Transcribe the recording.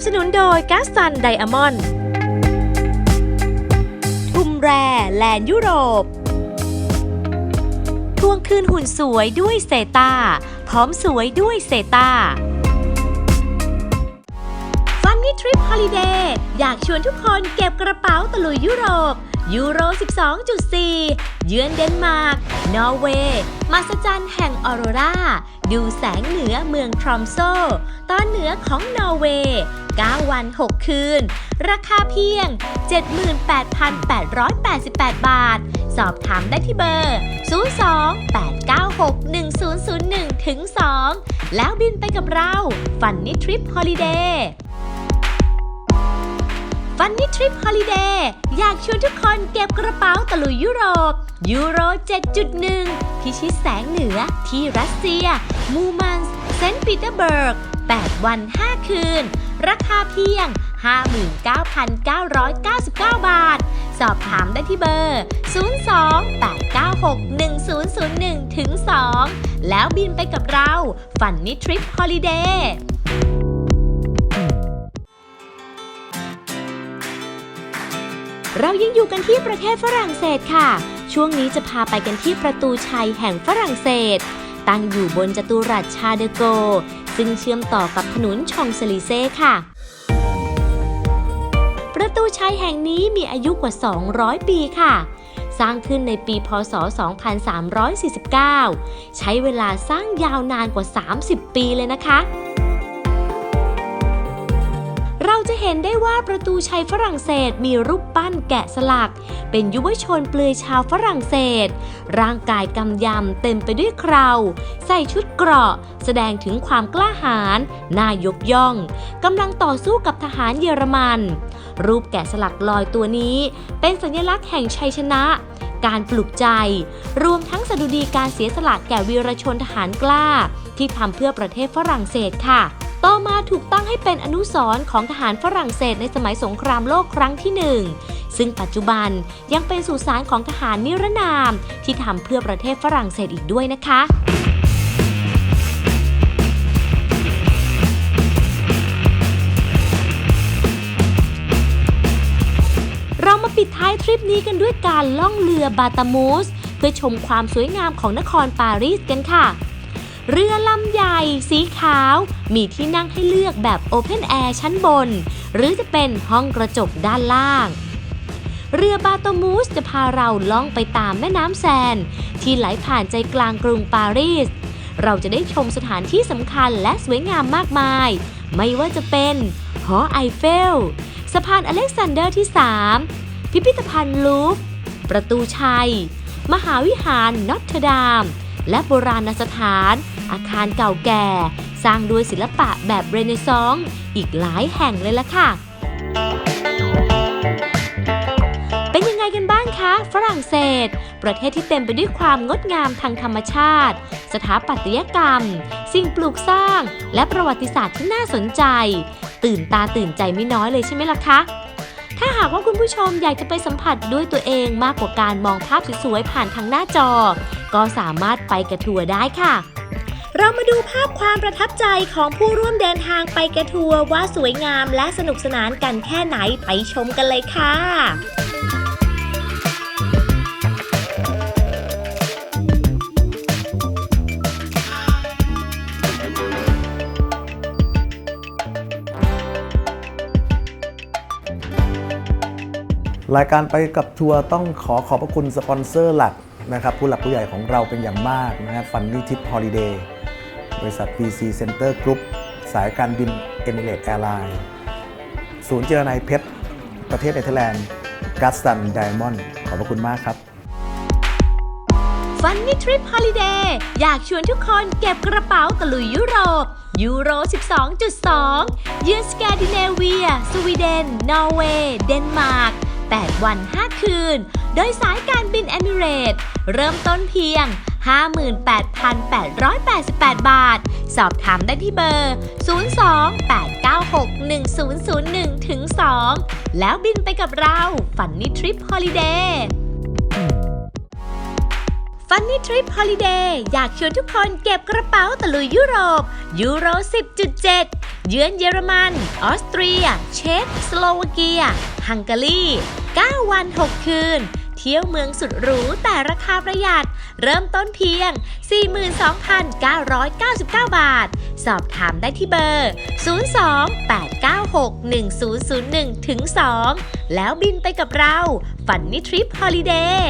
สนุนโดยกัสซันไดอะมอนด์ทุมแรแลนด์ยุโรปทวงคืนหุ่นสวยด้วยเซตาพร้อมสวยด้วยเซตาฟันนี่ทริปฮอลิเดย์อยากชวนทุกคนเก็บกระเป๋าตะลุยยุโรปยูโร 12.4 เยือนเดนมาร์กนอร์เวย์มหัศจรรย์แห่งออโรราดูแสงเหนือเมืองทรอมโซตอนเหนือของนอร์เวย์9 วัน 6 คืนราคาเพียง 78,888 บาทสอบถามได้ที่เบอร์ 02-896-1001-2 แล้วบินไปกับเราฟันนี่ทริปฮอลิเดย์ฟันนี่ทริปฮอลิเดย์อยากชวนทุกคนเก็บกระเป๋าตะลุยยุโรปยูโร 7.1 พิชิตแสงเหนือที่รัสเซียมูมันส์เซนต์ปีเตอร์เบิร์ก8 วัน 5 คืนราคาเพียง 59,999 บาทสอบถามได้ที่เบอร์ 02-896-1001-2 แล้วบินไปกับเราฟันนี่ทริปฮอลิเดย์เรายังอยู่กันที่ประเทศฝรั่งเศสค่ะช่วงนี้จะพาไปกันที่ประตูชัยแห่งฝรั่งเศสตั้งอยู่บนจัตุรัสชาเดโกซึ่งเชื่อมต่อกับถนนชองเซลิเซ่ค่ะประตูชัยแห่งนี้มีอายุกว่า200 ปีค่ะสร้างขึ้นในปีพ.ศ. 2349ใช้เวลาสร้างยาวนานกว่า30 ปีเลยนะคะเราจะเห็นได้ว่าประตูชัยฝรั่งเศสมีรูปปั้นแกะสลักเป็นยุวชนเปลือยชาวฝรั่งเศสร่างกายกำยำเต็มไปด้วยเคราใส่ชุดเกราะแสดงถึงความกล้าหาญน่ายกย่องกำลังต่อสู้กับทหารเยอรมันรูปแกะสลักลอยตัวนี้เป็นสัญลักษณ์แห่งชัยชนะการปลุกใจรวมทั้งสดุดีการเสียสละแก่วีรชนทหารกล้าที่ทำเพื่อประเทศฝรั่งเศสค่ะต่อมาถูกตั้งให้เป็นอนุสรณ์ของทหารฝรั่งเศสในสมัยสงครามโลกครั้งที่ 1ซึ่งปัจจุบันยังเป็นสุสานของทหารนิรนามที่ทำเพื่อประเทศฝรั่งเศสอีกด้วยนะคะเรามาปิดท้ายทริปนี้กันด้วยการล่องเรือบาตามูสเพื่อชมความสวยงามของนครปารีสกันค่ะเรือลำใหญ่สีขาวมีที่นั่งให้เลือกแบบโอเพนแอร์ชั้นบนหรือจะเป็นห้องกระจกด้านล่างเรือบาตามูสจะพาเราล่องไปตามแม่น้ำแซนที่ไหลผ่านใจกลางกรุงปารีสเราจะได้ชมสถานที่สำคัญและสวยงามมากมายไม่ว่าจะเป็นหอไอเฟลสะพานอเล็กซานเดอร์ที่3พิพิธภัณฑ์ลูฟร์ประตูชัยมหาวิหารนอตเทอร์ดามและโบราณสถานอาคารเก่าแก่สร้างด้วยศิลปะแบบเรเนซองส์อีกหลายแห่งเลยล่ะค่ะเป็นยังไงกันบ้างคะฝรั่งเศสประเทศที่เต็มไปด้วยความงดงามทางธรรมชาติสถาปัตยกรรมสิ่งปลูกสร้างและประวัติศาสตร์ที่น่าสนใจตื่นตาตื่นใจไม่น้อยเลยใช่ไหมล่ะคะถ้าหากว่าคุณผู้ชมอยากจะไปสัมผัสด้วยตัวเองมากกว่าการมองภาพสวยๆผ่านทางหน้าจอก็สามารถไปกับทัวร์ได้ค่ะเรามาดูภาพความประทับใจของผู้ร่วมเดินทางไปกับทัวร์ว่าสวยงามและสนุกสนานกันแค่ไหนไปชมกันเลยค่ะรายการไปกับทัวร์ต้องขอบพระคุณสปอนเซอร์หลักนะครับผู้หลักผู้ใหญ่ของเราเป็นอย่างมากนะครับฟันนี่ทริปฮอลิเดย์บริษัท VC Center Group สายการบิน Emirates Airlines ศูนย์เจรไนเพชรประเทศเนเธอร์แลนด์กัสซันไดมอนด์ขอบพระคุณมากครับฟันนี่ทริปฮอลิเดย์อยากชวนทุกคนเก็บกระเป๋าตะลุยยุโรปยูโร 12.2 เยือนสแกนดิเนเวียสวีเดนนอร์เวย์เดนมาร์ก8 วัน 5 คืนโดยสายการบินเอมิเรตส์เริ่มต้นเพียง 58,888 บาทสอบถามได้ที่เบอร์ 02-896-1001-2 แล้วบินไปกับเราฟันนี่ทริปฮอลิเดย์ฟั Funny Trip Holiday อยากชวนทุกคนเก็บกระเป๋าตะลุยยุโรปยูโร 10.7 เยือนเยอรมัน ออสเตรีย เช็ก สโลวาเกีย ฮังการี 9 วัน 6 คืน เที่ยวเมืองสุดหรูแต่ราคาประหยัด เริ่มต้นเพียง 42,999 บาท สอบถามได้ที่เบอร์ 02-896-1001-2 แล้วบินไปกับเรา Funny Trip Holiday